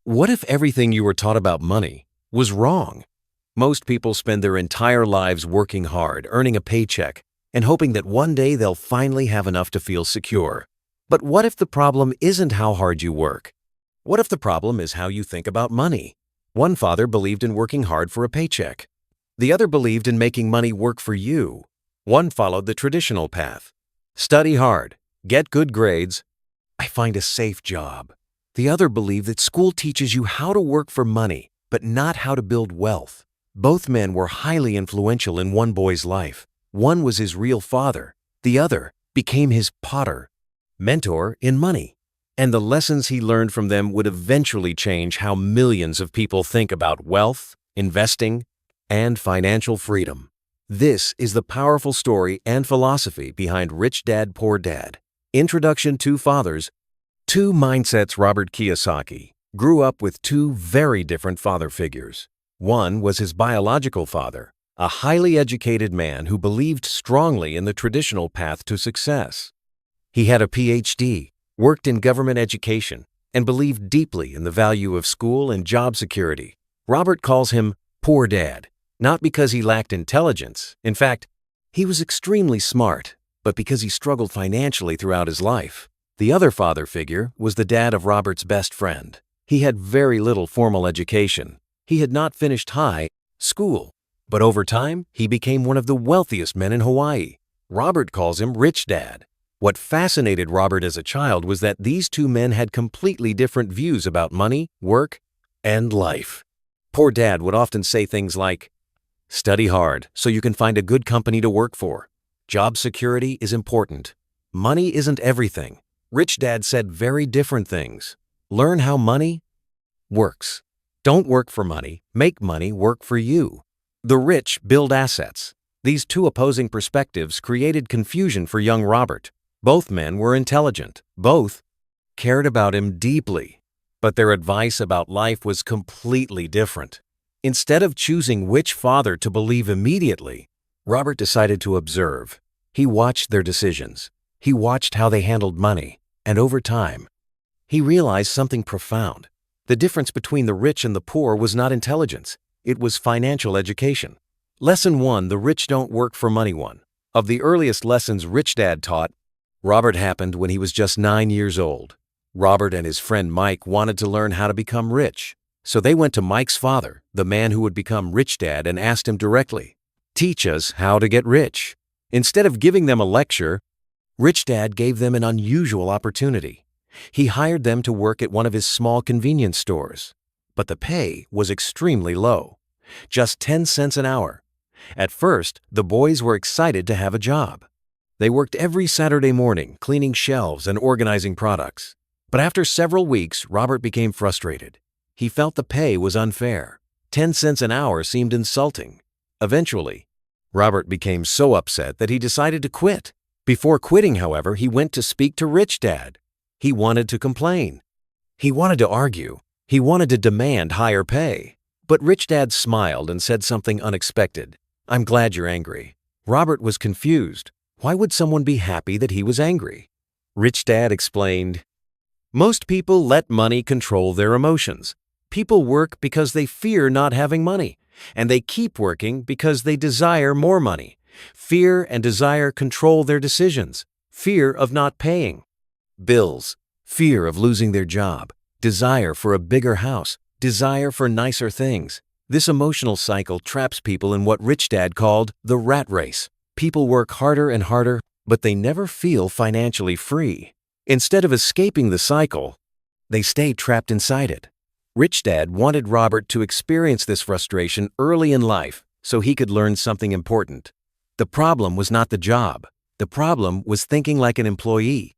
What if everything you were taught about money was wrong? Most people spend their entire lives working hard, earning a paycheck, and hoping that one day they'll finally have enough to feel secure. But what if the problem isn't how hard you work? What if the problem is how you think about money? One father believed in working hard for a paycheck. The other believed in making money work for you. One followed the traditional path. Study hard, get good grades, I find a safe job. The other believed that school teaches you how to work for money, but not how to build wealth. Both men were highly influential in one boy's life. One was his real father. The other became his potter, mentor in money. And the lessons he learned from them would eventually change how millions of people think about wealth, investing, and financial freedom. This is the powerful story and philosophy behind Rich Dad, Poor Dad. Introduction to Fathers. Two mindsets. Robert Kiyosaki grew up with two very different father figures. One was his biological father, a highly educated man who believed strongly in the traditional path to success. He had a PhD, worked in government education, and believed deeply in the value of school and job security. Robert calls him Poor Dad, not because he lacked intelligence. In fact, he was extremely smart, but because he struggled financially throughout his life. The other father figure was the dad of Robert's best friend. He had very little formal education. He had not finished high school, but over time, he became one of the wealthiest men in Hawaii. Robert calls him Rich Dad. What fascinated Robert as a child was that these two men had completely different views about money, work, and life. Poor Dad would often say things like, "Study hard so you can find a good company to work for. Job security is important. Money isn't everything." Rich Dad said very different things. Learn how money works. Don't work for money, make money work for you. The rich build assets. These two opposing perspectives created confusion for young Robert. Both men were intelligent. Both cared about him deeply. But their advice about life was completely different. Instead of choosing which father to believe immediately, Robert decided to observe. He watched their decisions. He watched how they handled money. And over time, he realized something profound. The difference between the rich and the poor was not intelligence. It was financial education. Lesson 1, the rich don't work for money. One of the earliest lessons Rich Dad taught Robert happened when he was just 9 years old. Robert and his friend Mike wanted to learn how to become rich. So they went to Mike's father, the man who would become Rich Dad, and asked him directly, "Teach us how to get rich." Instead of giving them a lecture, Rich Dad gave them an unusual opportunity. He hired them to work at one of his small convenience stores. But the pay was extremely low, just 10 cents an hour. At first, the boys were excited to have a job. They worked every Saturday morning, cleaning shelves and organizing products. But after several weeks, Robert became frustrated. He felt the pay was unfair. 10 cents an hour seemed insulting. Eventually, Robert became so upset that he decided to quit. Before quitting, however, he went to speak to Rich Dad. He wanted to complain. He wanted to argue. He wanted to demand higher pay. But Rich Dad smiled and said something unexpected. "I'm glad you're angry." Robert was confused. Why would someone be happy that he was angry? Rich Dad explained, "Most people let money control their emotions. People work because they fear not having money, and they keep working because they desire more money. Fear and desire control their decisions. Fear of not paying bills, fear of losing their job, desire for a bigger house, desire for nicer things. This emotional cycle traps people in what Rich Dad called the rat race. People work harder and harder, but they never feel financially free. Instead of escaping the cycle, they stay trapped inside it. Rich Dad wanted Robert to experience this frustration early in life so he could learn something important. The problem was not the job. The problem was thinking like an employee.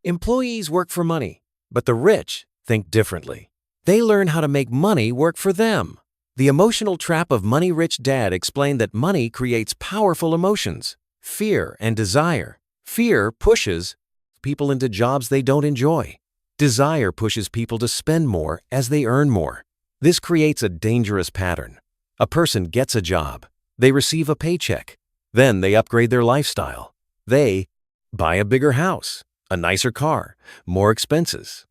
Employees work for money, but the rich think differently. They learn how to make money work for them. The emotional trap of Money Rich Dad explained that money creates powerful emotions, fear and desire. Fear pushes people into jobs they don't enjoy. Desire pushes people to spend more as they earn more. This creates a dangerous pattern. A person gets a job. They receive a paycheck. Then they upgrade their lifestyle. They buy a bigger house, a nicer car, more expenses.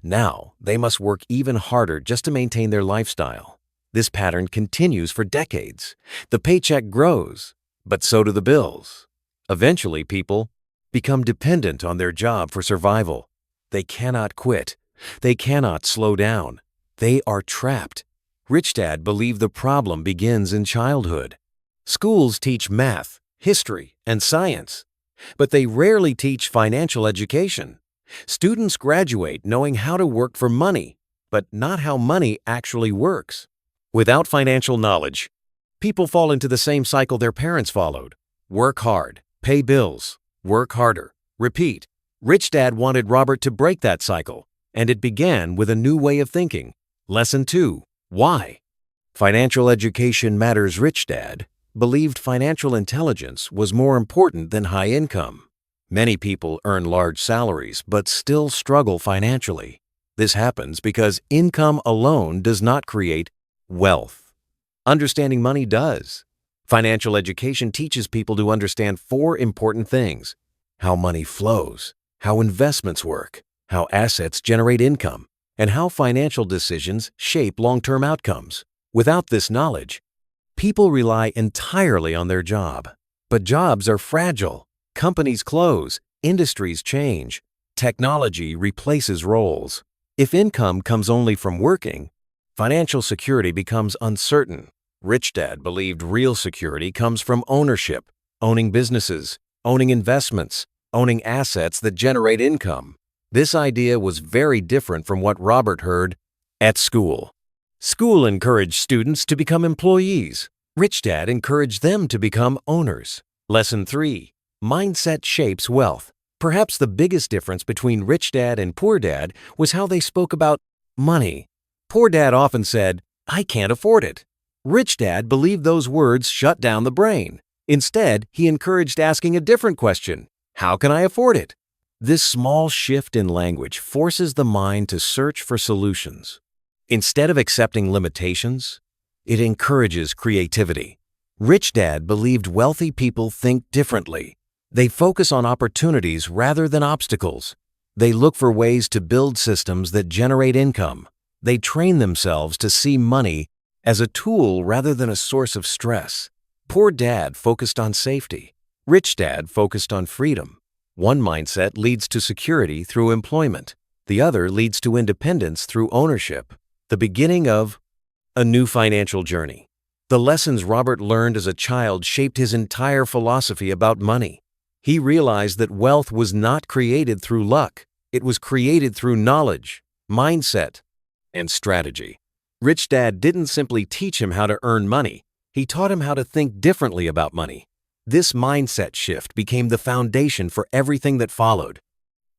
Now, they must work even harder just to maintain their lifestyle. This pattern continues for decades. The paycheck grows, but so do the bills. Eventually, people become dependent on their job for survival. They cannot quit. They cannot slow down. They are trapped. Rich Dad believed the problem begins in childhood. Schools teach math, history, and science, but they rarely teach financial education. Students graduate knowing how to work for money, but not how money actually works. Without financial knowledge, people fall into the same cycle their parents followed. Work hard, pay bills, work harder, repeat. Rich Dad wanted Robert to break that cycle, and it began with a new way of thinking. Lesson 2. Why? Financial education matters. Rich Dad believed financial intelligence was more important than high income. Many people earn large salaries but still struggle financially. This happens because income alone does not create wealth. Understanding money does. Financial education teaches people to understand 4 important things: how money flows, how investments work, how assets generate income, and how financial decisions shape long-term outcomes. Without this knowledge, people rely entirely on their job. But jobs are fragile. Companies close, industries change, technology replaces roles. If income comes only from working, financial security becomes uncertain. Rich Dad believed real security comes from ownership, owning businesses, owning investments, owning assets that generate income. This idea was very different from what Robert heard at school. School encouraged students to become employees. Rich Dad encouraged them to become owners. Lesson 3. Mindset shapes wealth. Perhaps the biggest difference between Rich Dad and Poor Dad was how they spoke about money. Poor Dad often said, "I can't afford it." Rich Dad believed those words shut down the brain. Instead, he encouraged asking a different question: how can I afford it? This small shift in language forces the mind to search for solutions. Instead of accepting limitations, it encourages creativity. Rich Dad believed wealthy people think differently. They focus on opportunities rather than obstacles. They look for ways to build systems that generate income. They train themselves to see money as a tool rather than a source of stress. Poor Dad focused on safety. Rich Dad focused on freedom. One mindset leads to security through employment. The other leads to independence through ownership. The beginning of a new financial journey. The lessons Robert learned as a child shaped his entire philosophy about money. He realized that wealth was not created through luck. It was created through knowledge, mindset, and strategy. Rich Dad didn't simply teach him how to earn money. He taught him how to think differently about money. This mindset shift became the foundation for everything that followed.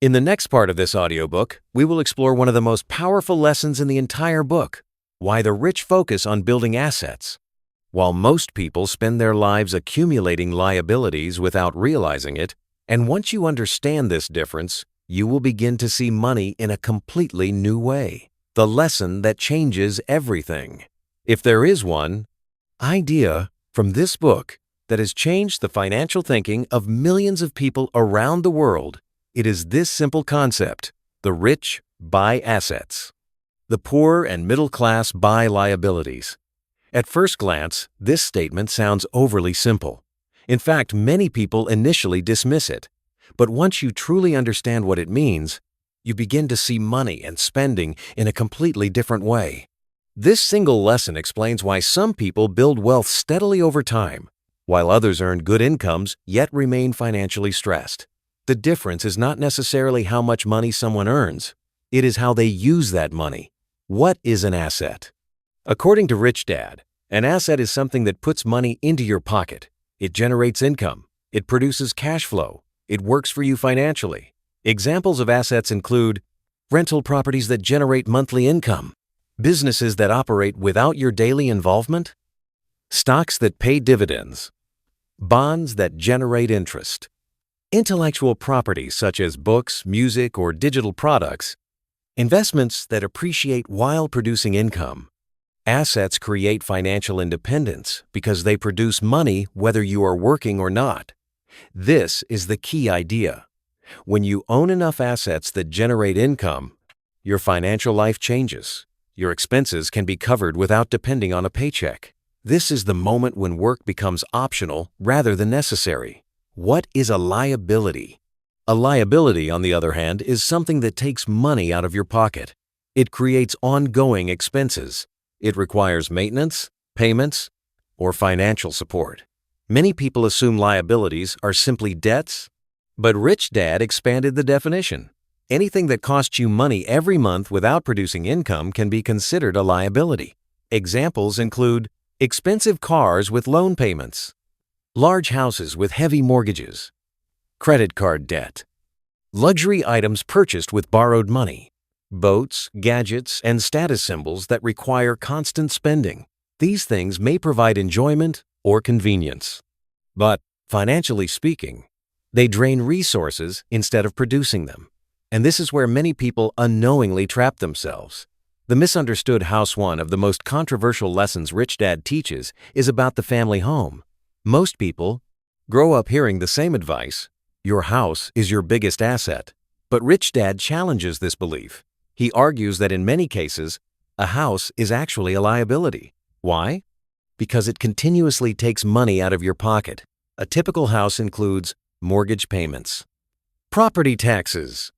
In the next part of this audiobook, we will explore one of the most powerful lessons in the entire book: why the rich focus on building assets. While most people spend their lives accumulating liabilities without realizing it, and once you understand this difference, you will begin to see money in a completely new way. The lesson that changes everything. If there is one idea from this book that has changed the financial thinking of millions of people around the world, it is this simple concept: the rich buy assets. The poor and middle class buy liabilities. At first glance, this statement sounds overly simple. In fact, many people initially dismiss it. But once you truly understand what it means, you begin to see money and spending in a completely different way. This single lesson explains why some people build wealth steadily over time, while others earn good incomes yet remain financially stressed. The difference is not necessarily how much money someone earns. It is how they use that money. What is an asset? According to Rich Dad, an asset is something that puts money into your pocket. It generates income. It produces cash flow. It works for you financially. Examples of assets include rental properties that generate monthly income, businesses that operate without your daily involvement, stocks that pay dividends, bonds that generate interest, intellectual property such as books, music, or digital products, investments that appreciate while producing income. Assets create financial independence because they produce money whether you are working or not. This is the key idea. When you own enough assets that generate income, your financial life changes. Your expenses can be covered without depending on a paycheck. This is the moment when work becomes optional rather than necessary. What is a liability? A liability, on the other hand, is something that takes money out of your pocket. It creates ongoing expenses. It requires maintenance, payments, or financial support. Many people assume liabilities are simply debts, but Rich Dad expanded the definition. Anything that costs you money every month without producing income can be considered a liability. Examples include expensive cars with loan payments, large houses with heavy mortgages, credit card debt, luxury items purchased with borrowed money, boats, gadgets, and status symbols that require constant spending. These things may provide enjoyment or convenience, but financially speaking, they drain resources instead of producing them. And this is where many people unknowingly trap themselves. The misunderstood house. One of the most controversial lessons Rich Dad teaches is about the family home. Most people grow up hearing the same advice: your house is your biggest asset. But Rich Dad challenges this belief. He argues that in many cases, a house is actually a liability. Why? Because it continuously takes money out of your pocket. A typical house includes mortgage payments, property taxes,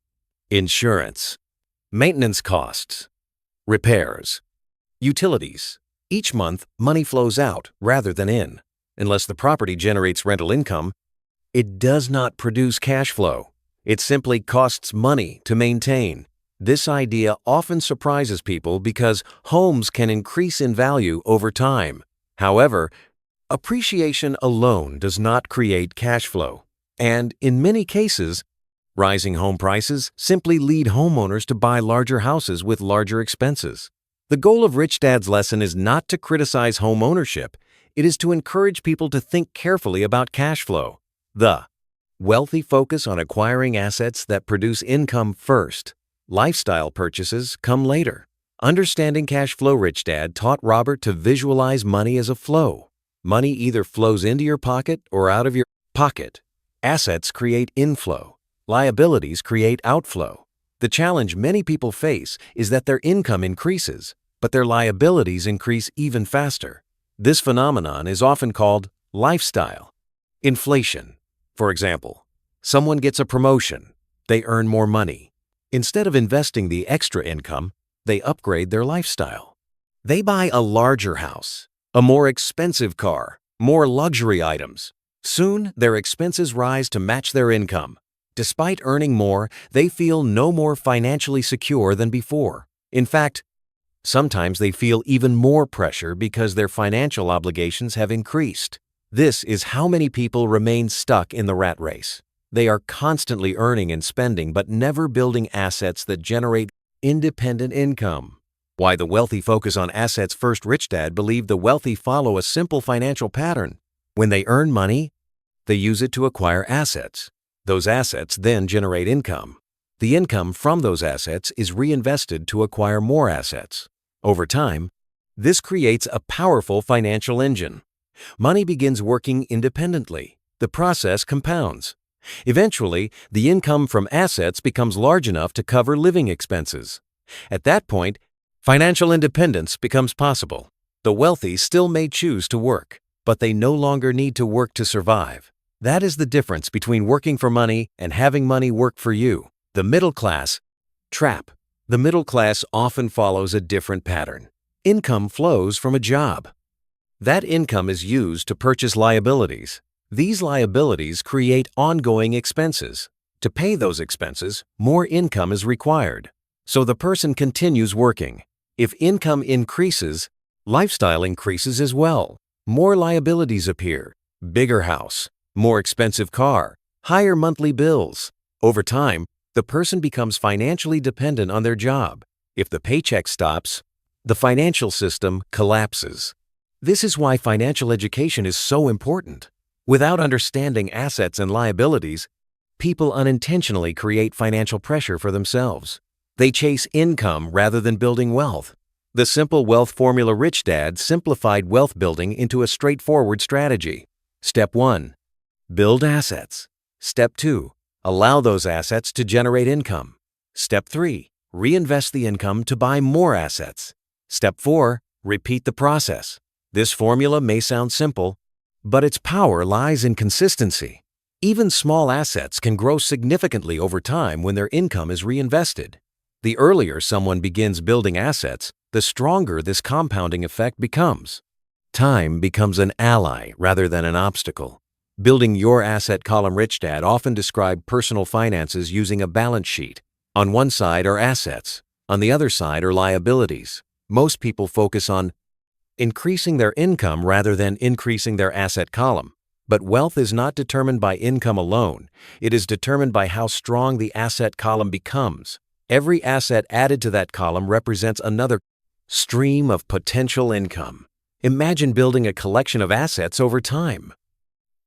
insurance, maintenance costs, repairs, utilities. Each month, money flows out rather than in. Unless the property generates rental income, it does not produce cash flow. It simply costs money to maintain. This idea often surprises people because homes can increase in value over time. However, appreciation alone does not create cash flow. And in many cases, rising home prices simply lead homeowners to buy larger houses with larger expenses. The goal of Rich Dad's lesson is not to criticize home ownership. It is to encourage people to think carefully about cash flow. The wealthy focus on acquiring assets that produce income first. Lifestyle purchases come later. Understanding cash flow. Rich Dad taught Robert to visualize money as a flow. Money either flows into your pocket or out of your pocket. Assets create inflow. Liabilities create outflow. The challenge many people face is that their income increases, but their liabilities increase even faster. This phenomenon is often called lifestyle inflation. For example, someone gets a promotion. They earn more money. Instead of investing the extra income, they upgrade their lifestyle. They buy a larger house, a more expensive car, more luxury items. Soon, their expenses rise to match their income. Despite earning more, they feel no more financially secure than before. In fact, sometimes they feel even more pressure because their financial obligations have increased. This is how many people remain stuck in the rat race. They are constantly earning and spending but never building assets that generate independent income. Why the wealthy focus on assets first. Rich Dad believed the wealthy follow a simple financial pattern. When they earn money, they use it to acquire assets. Those assets then generate income. The income from those assets is reinvested to acquire more assets. Over time, this creates a powerful financial engine. Money begins working independently. The process compounds. Eventually, the income from assets becomes large enough to cover living expenses. At that point, financial independence becomes possible. The wealthy still may choose to work, but they no longer need to work to survive. That is the difference between working for money and having money work for you. The middle class trap. The middle class often follows a different pattern. Income flows from a job. That income is used to purchase liabilities. These liabilities create ongoing expenses. To pay those expenses, more income is required. So the person continues working. If income increases, lifestyle increases as well. More liabilities appear. Bigger house, more expensive car, higher monthly bills. Over time, the person becomes financially dependent on their job. If the paycheck stops, the financial system collapses. This is why financial education is so important. Without understanding assets and liabilities, people unintentionally create financial pressure for themselves. They chase income rather than building wealth. The simple wealth formula. Rich Dad simplified wealth building into a straightforward strategy. Step 1. Build assets. Step 2. Allow those assets to generate income. Step 3. Reinvest the income to buy more assets. Step 4. Repeat the process. This formula may sound simple, but its power lies in consistency. Even small assets can grow significantly over time when their income is reinvested. The earlier someone begins building assets, the stronger this compounding effect becomes. Time becomes an ally rather than an obstacle. Building your asset column. Rich Dad often described personal finances using a balance sheet. On one side are assets, on the other side are liabilities. Most people focus on increasing their income rather than increasing their asset column. But wealth is not determined by income alone. It is determined by how strong the asset column becomes. Every asset added to that column represents another stream of potential income. Imagine building a collection of assets over time.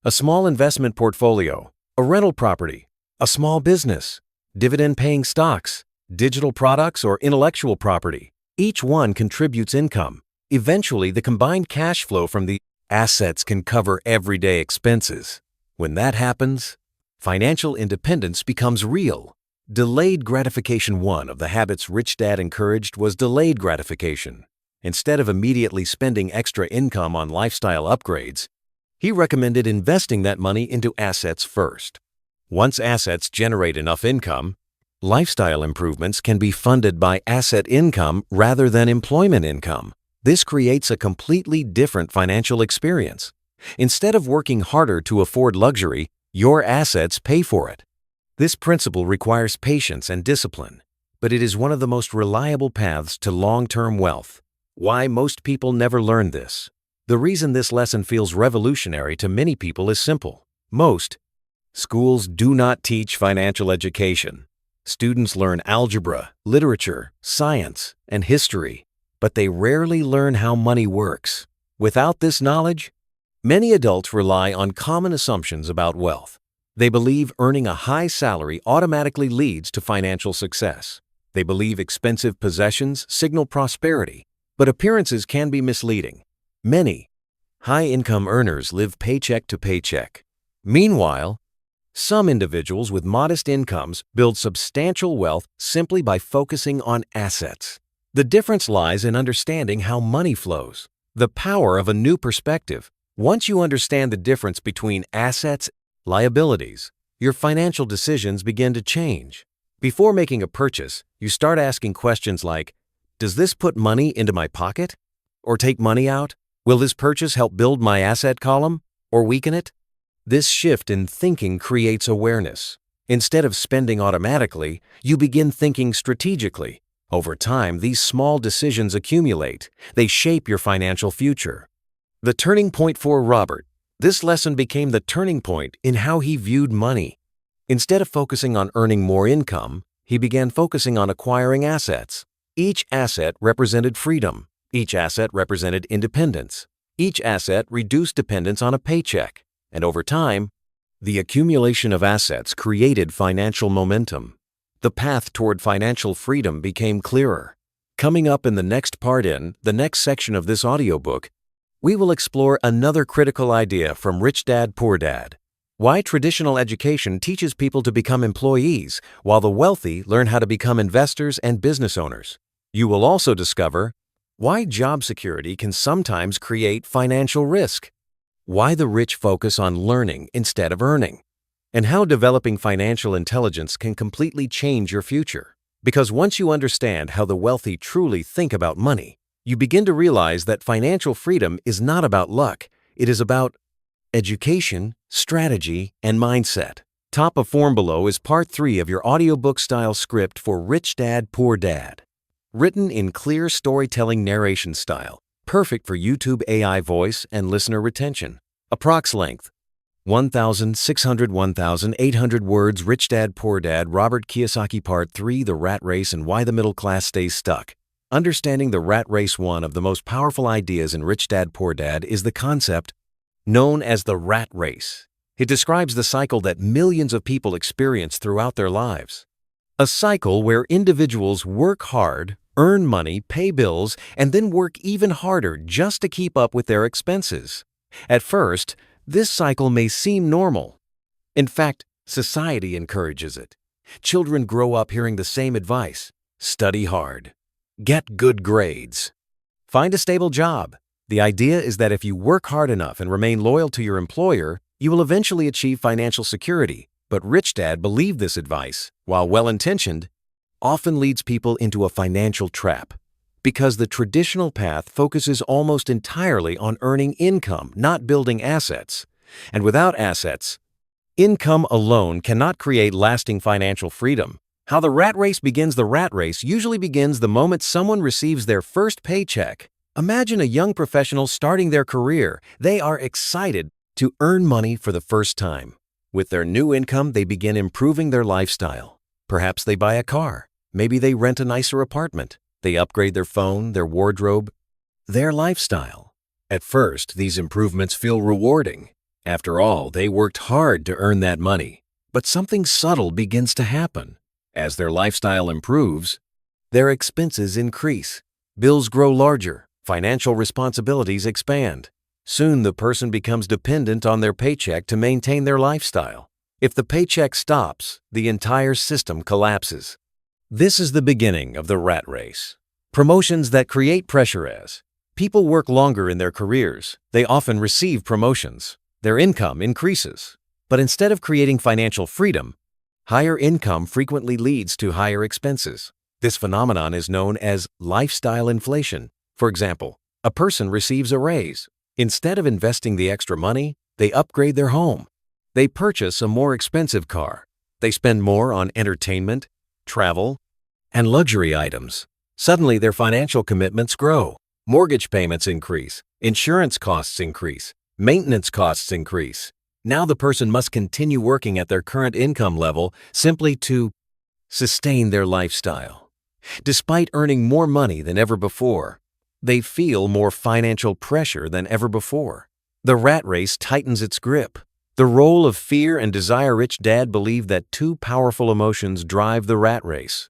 A small investment portfolio, a rental property, a small business, dividend-paying stocks, digital products, or intellectual property. Each one contributes income. Eventually, the combined cash flow from the assets can cover everyday expenses. When that happens, financial independence becomes real. Delayed gratification. One of the habits Rich Dad encouraged was delayed gratification. Instead of immediately spending extra income on lifestyle upgrades, he recommended investing that money into assets first. Once assets generate enough income, lifestyle improvements can be funded by asset income rather than employment income. This creates a completely different financial experience. Instead of working harder to afford luxury, your assets pay for it. This principle requires patience and discipline, but it is one of the most reliable paths to long-term wealth. Why most people never learn this? The reason this lesson feels revolutionary to many people is simple. Most schools do not teach financial education. Students learn algebra, literature, science, and history, but they rarely learn how money works. Without this knowledge, many adults rely on common assumptions about wealth. They believe earning a high salary automatically leads to financial success. They believe expensive possessions signal prosperity, but appearances can be misleading. Many high-income earners live paycheck to paycheck. Meanwhile, some individuals with modest incomes build substantial wealth simply by focusing on assets. The difference lies in understanding how money flows. The power of a new perspective. Once you understand the difference between assets and liabilities, your financial decisions begin to change. Before making a purchase, you start asking questions like, does this put money into my pocket? Or take money out? Will this purchase help build my asset column or weaken it? This shift in thinking creates awareness. Instead of spending automatically, you begin thinking strategically. Over time, these small decisions accumulate. They shape your financial future. The turning point for Robert. This lesson became the turning point in how he viewed money. Instead of focusing on earning more income, he began focusing on acquiring assets. Each asset represented freedom. Each asset represented independence. Each asset reduced dependence on a paycheck. And over time, the accumulation of assets created financial momentum. The path toward financial freedom became clearer. Coming up in the next section of this audiobook, we will explore another critical idea from Rich Dad, Poor Dad. Why traditional education teaches people to become employees, while the wealthy learn how to become investors and business owners. You will also discover why job security can sometimes create financial risk, why the rich focus on learning instead of earning, and how developing financial intelligence can completely change your future. Because once you understand how the wealthy truly think about money, you begin to realize that financial freedom is not about luck. It is about education, strategy, and mindset. Top of form below is part 3 of your audiobook-style script for Rich Dad, Poor Dad. Written in clear storytelling narration style, perfect for YouTube AI voice and listener retention. Approx length, 1,800 words. Rich Dad, Poor Dad, Robert Kiyosaki Part 3, The Rat Race and Why the Middle Class Stays Stuck. Understanding the rat race. One of the most powerful ideas in Rich Dad, Poor Dad is the concept known as the rat race. It describes the cycle that millions of people experience throughout their lives. A cycle where individuals work hard, earn money, pay bills, and then work even harder just to keep up with their expenses. At first, this cycle may seem normal. In fact, society encourages it. Children grow up hearing the same advice. Study hard. Get good grades. Find a stable job. The idea is that if you work hard enough and remain loyal to your employer, you will eventually achieve financial security. But Rich Dad believed this advice, while well-intentioned, often leads people into a financial trap because the traditional path focuses almost entirely on earning income, not building assets. And without assets, income alone cannot create lasting financial freedom. How the rat race begins. The rat race usually begins the moment someone receives their first paycheck. Imagine a young professional starting their career. They are excited to earn money for the first time. With their new income, they begin improving their lifestyle. Perhaps they buy a car. Maybe they rent a nicer apartment. They upgrade their phone, their wardrobe, their lifestyle. At first, these improvements feel rewarding. After all, they worked hard to earn that money. But something subtle begins to happen. As their lifestyle improves, their expenses increase. Bills grow larger. Financial responsibilities expand. Soon the person becomes dependent on their paycheck to maintain their lifestyle. If the paycheck stops, the entire system collapses. This is the beginning of the rat race. Promotions that create pressure. As people work longer in their careers, they often receive promotions. Their income increases. But instead of creating financial freedom, higher income frequently leads to higher expenses. This phenomenon is known as lifestyle inflation. For example, a person receives a raise. Instead of investing the extra money, they upgrade their home. They purchase a more expensive car. They spend more on entertainment, travel, and luxury items. Suddenly, their financial commitments grow. Mortgage payments increase. Insurance costs increase. Maintenance costs increase. Now the person must continue working at their current income level simply to sustain their lifestyle. Despite earning more money than ever before, they feel more financial pressure than ever before. The rat race tightens its grip. The role of fear and desire. Rich Dad believed that two powerful emotions drive the rat race: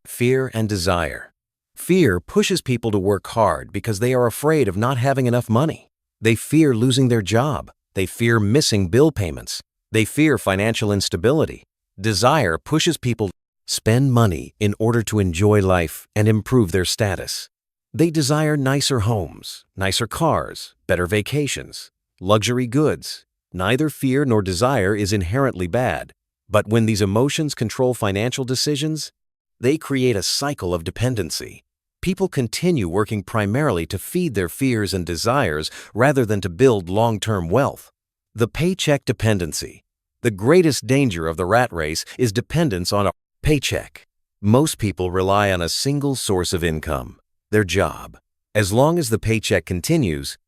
fear and desire. Fear pushes people to work hard because they are afraid of not having enough money. They fear losing their job. They fear missing bill payments. They fear financial instability. Desire pushes people to spend money in order to enjoy life and improve their status. They desire nicer homes, nicer cars, better vacations, luxury goods. Neither fear nor desire is inherently bad, but when these emotions control financial decisions, they create a cycle of dependency. People continue working primarily to feed their fears and desires rather than to build long-term wealth. The paycheck dependency. The greatest danger of the rat race is dependence on a paycheck. Most people rely on a single source of income: their job. As long as the paycheck continues,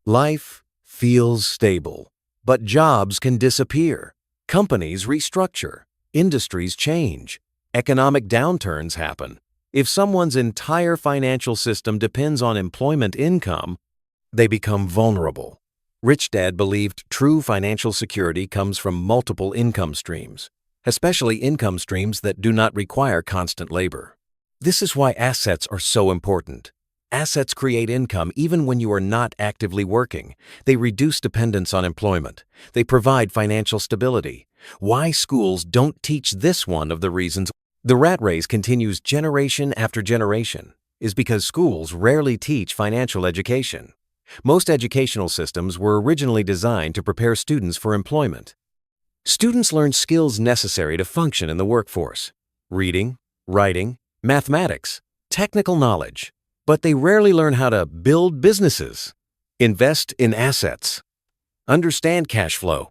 life feels stable. But jobs can disappear. Companies restructure. Industries change. Economic downturns happen. If someone's entire financial system depends on employment income, they become vulnerable. Rich Dad believed true financial security comes from multiple income streams, especially income streams that do not require constant labor. This is why assets are so important. Assets create income even when you are not actively working. They reduce dependence on employment. They provide financial stability. Why schools don't teach this? One of the reasons the rat race continues generation after generation is because schools rarely teach financial education. Most educational systems were originally designed to prepare students for employment. Students learn skills necessary to function in the workforce: reading, writing, mathematics, technical knowledge. But they rarely learn how to build businesses, invest in assets, understand cash flow,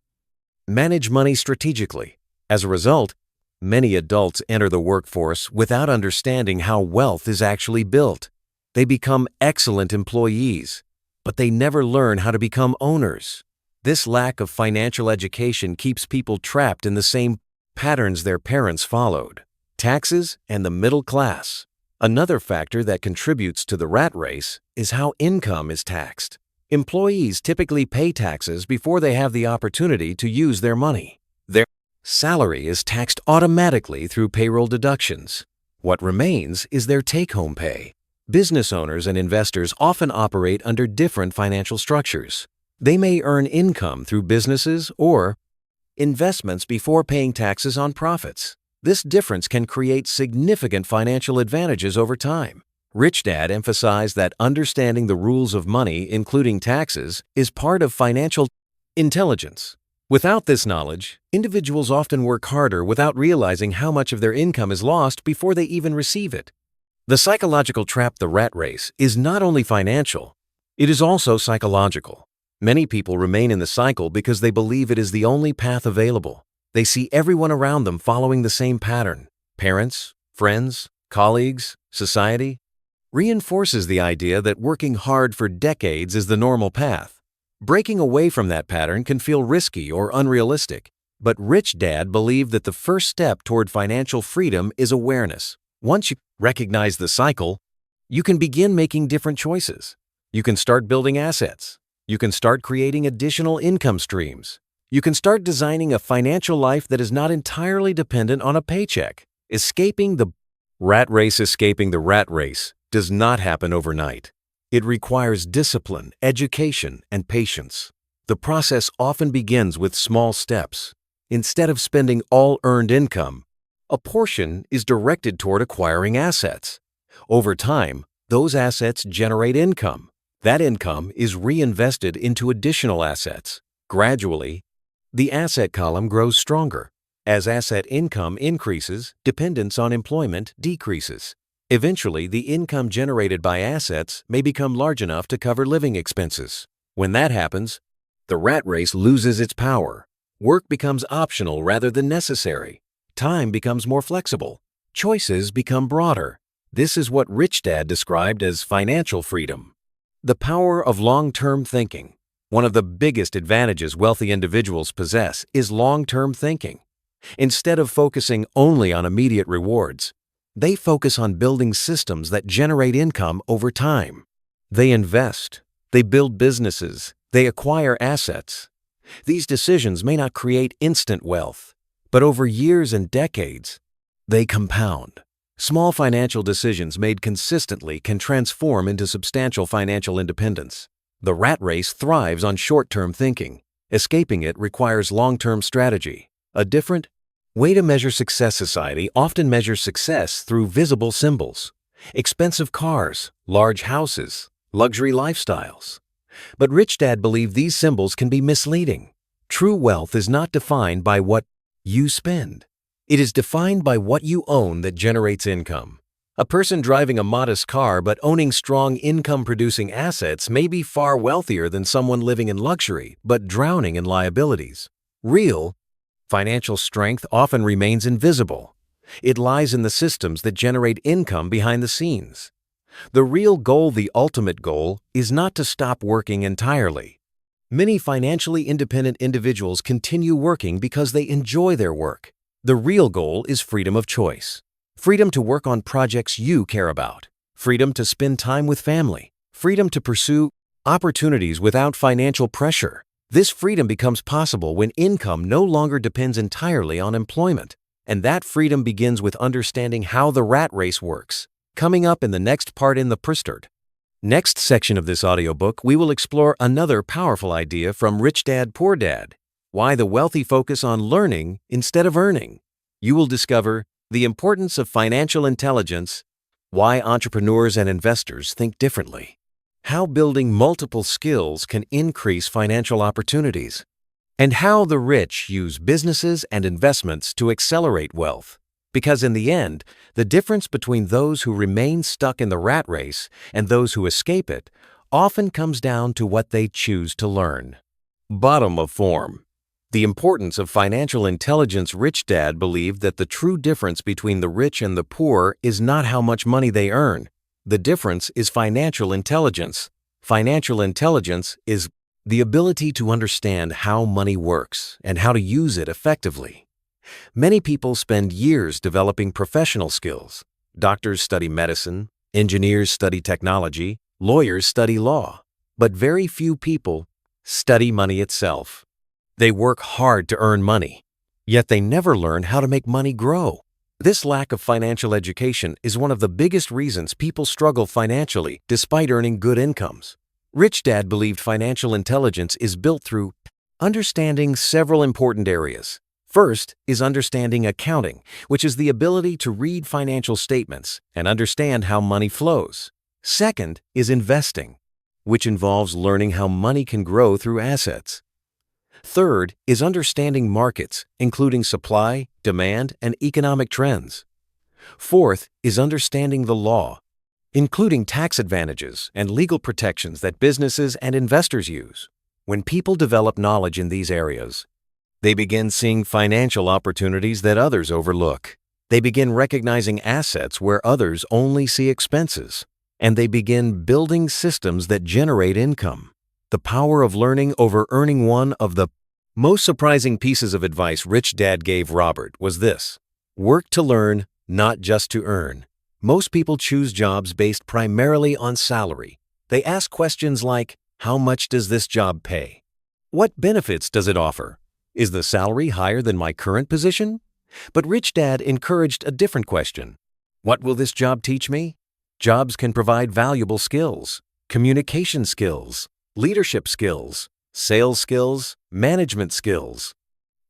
manage money strategically. As a result, many adults enter the workforce without understanding how wealth is actually built. They become excellent employees, but they never learn how to become owners. This lack of financial education keeps people trapped in the same patterns their parents followed: taxes and the middle class. Another factor that contributes to the rat race is how income is taxed. Employees typically pay taxes before they have the opportunity to use their money. Their salary is taxed automatically through payroll deductions. What remains is their take-home pay. Business owners and investors often operate under different financial structures. They may earn income through businesses or investments before paying taxes on profits. This difference can create significant financial advantages over time. Rich Dad emphasized that understanding the rules of money, including taxes, is part of financial intelligence. Without this knowledge, individuals often work harder without realizing how much of their income is lost before they even receive it. The psychological trap, the rat race, is not only financial, it is also psychological. Many people remain in the cycle because they believe it is the only path available. They see everyone around them following the same pattern. Parents, friends, colleagues, society reinforces the idea that working hard for decades is the normal path. Breaking away from that pattern can feel risky or unrealistic, but Rich Dad believed that the first step toward financial freedom is awareness. Once you recognize the cycle, you can begin making different choices. You can start building assets. You can start creating additional income streams. You can start designing a financial life that is not entirely dependent on a paycheck. Escaping the rat race does not happen overnight. It requires discipline, education, and patience. The process often begins with small steps. Instead of spending all earned income, a portion is directed toward acquiring assets. Over time, those assets generate income. That income is reinvested into additional assets. Gradually, the asset column grows stronger. As asset income increases, dependence on employment decreases. Eventually, the income generated by assets may become large enough to cover living expenses. When that happens, the rat race loses its power. Work becomes optional rather than necessary. Time becomes more flexible. Choices become broader. This is what Rich Dad described as financial freedom. The power of long-term thinking. One of the biggest advantages wealthy individuals possess is long-term thinking. Instead of focusing only on immediate rewards, they focus on building systems that generate income over time. They invest, they build businesses, they acquire assets. These decisions may not create instant wealth, but over years and decades, they compound. Small financial decisions made consistently can transform into substantial financial independence. The rat race thrives on short-term thinking. Escaping it requires long-term strategy. A different way to measure success. Society often measures success through visible symbols, expensive cars, large houses, luxury lifestyles. But Rich Dad believed these symbols can be misleading. True wealth is not defined by what you spend. It is defined by what you own that generates income. A person driving a modest car but owning strong income-producing assets may be far wealthier than someone living in luxury but drowning in liabilities. Real financial strength often remains invisible. It lies in the systems that generate income behind the scenes. The real goal, the ultimate goal, is not to stop working entirely. Many financially independent individuals continue working because they enjoy their work. The real goal is freedom of choice. Freedom to work on projects you care about. Freedom to spend time with family. Freedom to pursue opportunities without financial pressure. This freedom becomes possible when income no longer depends entirely on employment. And that freedom begins with understanding how the rat race works. Coming up in the next part in the next section of this audiobook, we will explore another powerful idea from Rich Dad, Poor Dad. Why the wealthy focus on learning instead of earning. You will discover the importance of financial intelligence, why entrepreneurs and investors think differently, how building multiple skills can increase financial opportunities, and how the rich use businesses and investments to accelerate wealth. Because in the end, the difference between those who remain stuck in the rat race and those who escape it often comes down to what they choose to learn. Bottom of form. The importance of financial intelligence. Rich Dad believed that the true difference between the rich and the poor is not how much money they earn. The difference is financial intelligence. Financial intelligence is the ability to understand how money works and how to use it effectively. Many people spend years developing professional skills. Doctors study medicine, engineers study technology, lawyers study law. But very few people study money itself. They work hard to earn money, yet they never learn how to make money grow. This lack of financial education is one of the biggest reasons people struggle financially despite earning good incomes. Rich Dad believed financial intelligence is built through understanding several important areas: First is understanding accounting, which is the ability to read financial statements and understand how money flows. Second is investing, which involves learning how money can grow through assets. Third is understanding markets, including supply, demand, and economic trends. Fourth is understanding the law, including tax advantages and legal protections that businesses and investors use. When people develop knowledge in these areas, they begin seeing financial opportunities that others overlook. They begin recognizing assets where others only see expenses, and they begin building systems that generate income. The power of learning over earning. One of the most surprising pieces of advice Rich Dad gave Robert was this: work to learn, not just to earn. Most people choose jobs based primarily on salary. They ask questions like, how much does this job pay? What benefits does it offer? Is the salary higher than my current position? But Rich Dad encouraged a different question. What will this job teach me? Jobs can provide valuable skills, communication skills, leadership skills, sales skills, management skills,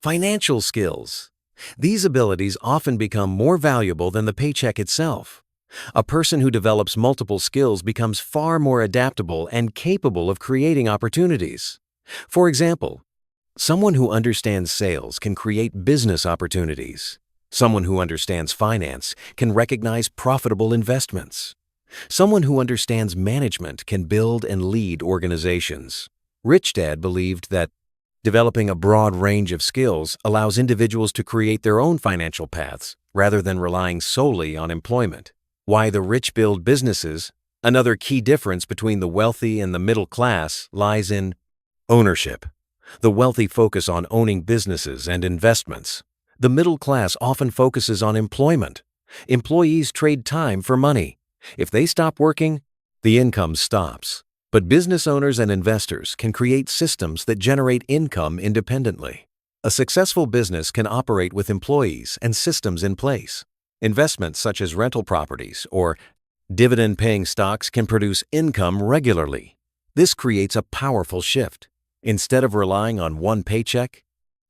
financial skills. These abilities often become more valuable than the paycheck itself. A person who develops multiple skills becomes far more adaptable and capable of creating opportunities. For example, someone who understands sales can create business opportunities. Someone who understands finance can recognize profitable investments. Someone who understands management can build and lead organizations. Rich Dad believed that developing a broad range of skills allows individuals to create their own financial paths rather than relying solely on employment. Why the rich build businesses. Another key difference between the wealthy and the middle class lies in ownership. The wealthy focus on owning businesses and investments. The middle class often focuses on employment. Employees trade time for money. If they stop working, the income stops. But business owners and investors can create systems that generate income independently. A successful business can operate with employees and systems in place. Investments such as rental properties or dividend-paying stocks can produce income regularly. This creates a powerful shift. Instead of relying on one paycheck,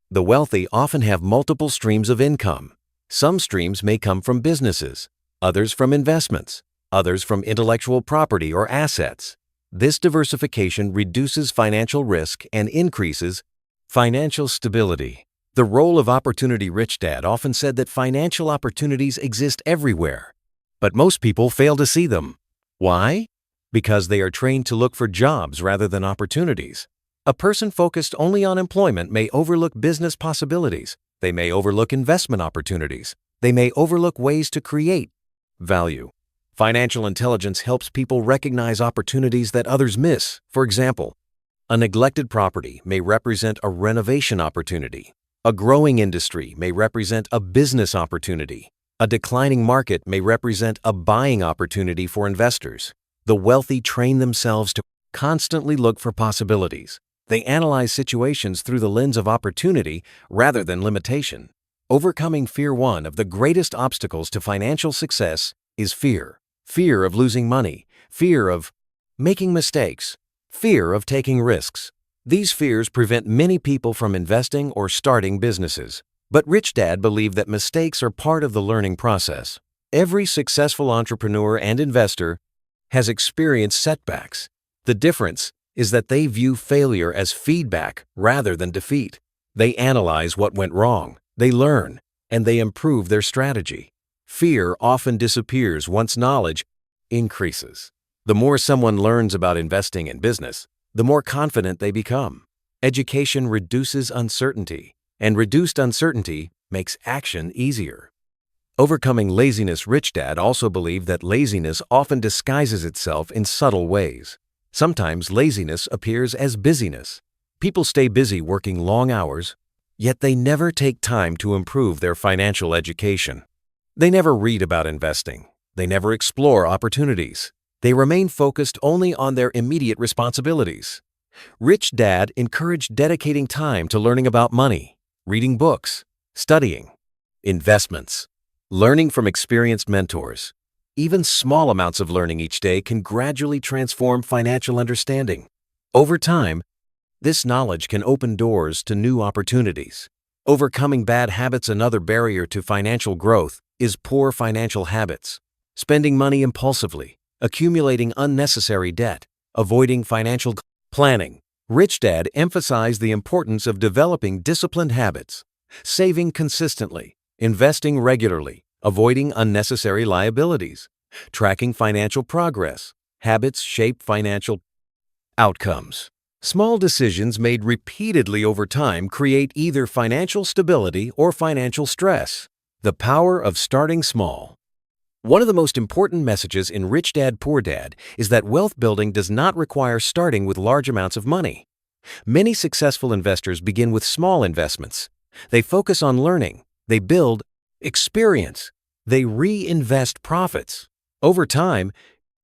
the wealthy often have multiple streams of income. Some streams may come from businesses, others from investments, others from intellectual property or assets. This diversification reduces financial risk and increases financial stability. The role of opportunity. Rich Dad often said that financial opportunities exist everywhere, but most people fail to see them. Why? Because they are trained to look for jobs rather than opportunities. A person focused only on employment may overlook business possibilities. They may overlook investment opportunities. They may overlook ways to create value. Financial intelligence helps people recognize opportunities that others miss. For example, a neglected property may represent a renovation opportunity. A growing industry may represent a business opportunity. A declining market may represent a buying opportunity for investors. The wealthy train themselves to constantly look for possibilities. They analyze situations through the lens of opportunity rather than limitation. Overcoming fear. One of the greatest obstacles to financial success is fear. Fear of losing money, fear of making mistakes, fear of taking risks. These fears prevent many people from investing or starting businesses. But Rich Dad believed that mistakes are part of the learning process. Every successful entrepreneur and investor has experienced setbacks. The difference is that they view failure as feedback rather than defeat. They analyze what went wrong, they learn, and they improve their strategy. Fear often disappears once knowledge increases. The more someone learns about investing in business, the more confident they become. Education reduces uncertainty, and reduced uncertainty makes action easier. Overcoming laziness. Rich Dad also believed that laziness often disguises itself in subtle ways. Sometimes laziness appears as busyness. People stay busy working long hours, yet they never take time to improve their financial education. They never read about investing. They never explore opportunities. They remain focused only on their immediate responsibilities. Rich Dad encouraged dedicating time to learning about money, reading books, studying, investments, learning from experienced mentors. Even small amounts of learning each day can gradually transform financial understanding. Over time, this knowledge can open doors to new opportunities. Overcoming bad habits. Another barrier to financial growth is poor financial habits. Spending money impulsively, accumulating unnecessary debt, avoiding financial planning. Rich Dad emphasized the importance of developing disciplined habits, saving consistently, investing regularly, avoiding unnecessary liabilities, tracking financial progress. Habits shape financial outcomes. Small decisions made repeatedly over time create either financial stability or financial stress. The power of starting small. One of the most important messages in Rich Dad, Poor Dad is that wealth building does not require starting with large amounts of money. Many successful investors begin with small investments. They focus on learning. They build experience. They reinvest profits. Over time,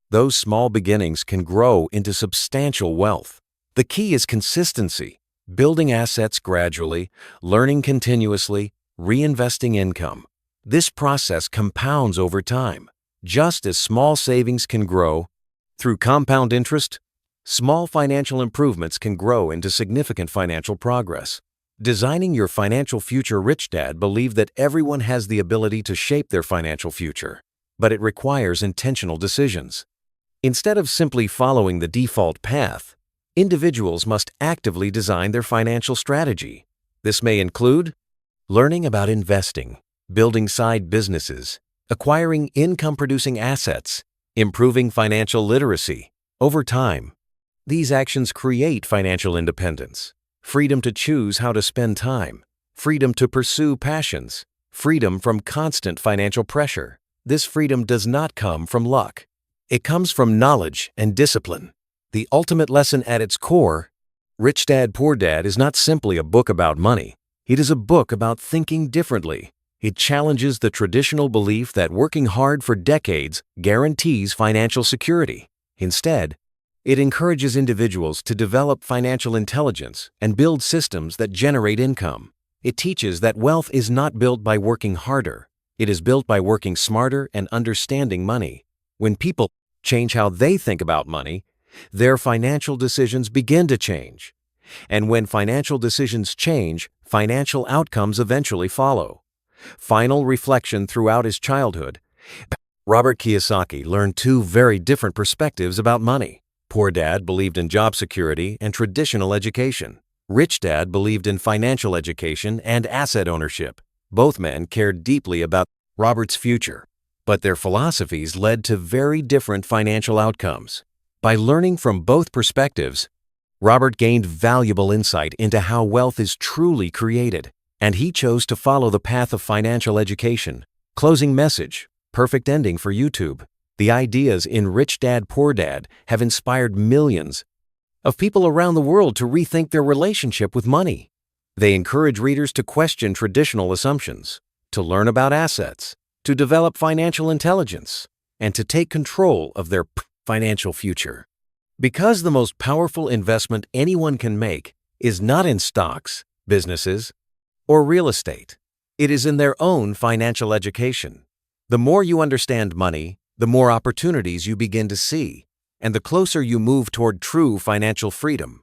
those small beginnings can grow into substantial wealth. The key is consistency, building assets gradually, learning continuously, reinvesting income. This process compounds over time. Just as small savings can grow through compound interest, small financial improvements can grow into significant financial progress. Designing your financial future. Rich Dad believed that everyone has the ability to shape their financial future, but it requires intentional decisions. Instead of simply following the default path, individuals must actively design their financial strategy. This may include learning about investing, building side businesses, acquiring income-producing assets, improving financial literacy. Over time, these actions create financial independence, freedom to choose how to spend time, freedom to pursue passions, freedom from constant financial pressure. This freedom does not come from luck. It comes from knowledge and discipline. The ultimate lesson at its core, Rich Dad, Poor Dad is not simply a book about money. It is a book about thinking differently. It challenges the traditional belief that working hard for decades guarantees financial security. Instead, it encourages individuals to develop financial intelligence and build systems that generate income. It teaches that wealth is not built by working harder. It is built by working smarter and understanding money. When people change how they think about money, their financial decisions begin to change. And when financial decisions change, financial outcomes eventually follow. Final reflection. Throughout his childhood, Robert Kiyosaki learned two very different perspectives about money. Poor Dad believed in job security and traditional education. Rich Dad believed in financial education and asset ownership. Both men cared deeply about Robert's future, but their philosophies led to very different financial outcomes. By learning from both perspectives, Robert gained valuable insight into how wealth is truly created, and he chose to follow the path of financial education. Closing message. Perfect ending for YouTube. The ideas in Rich Dad, Poor Dad have inspired millions of people around the world to rethink their relationship with money. They encourage readers to question traditional assumptions, to learn about assets, to develop financial intelligence, and to take control of their financial future. Because the most powerful investment anyone can make is not in stocks, businesses, or real estate. It is in their own financial education. The more you understand money, the more opportunities you begin to see, and the closer you move toward true financial freedom.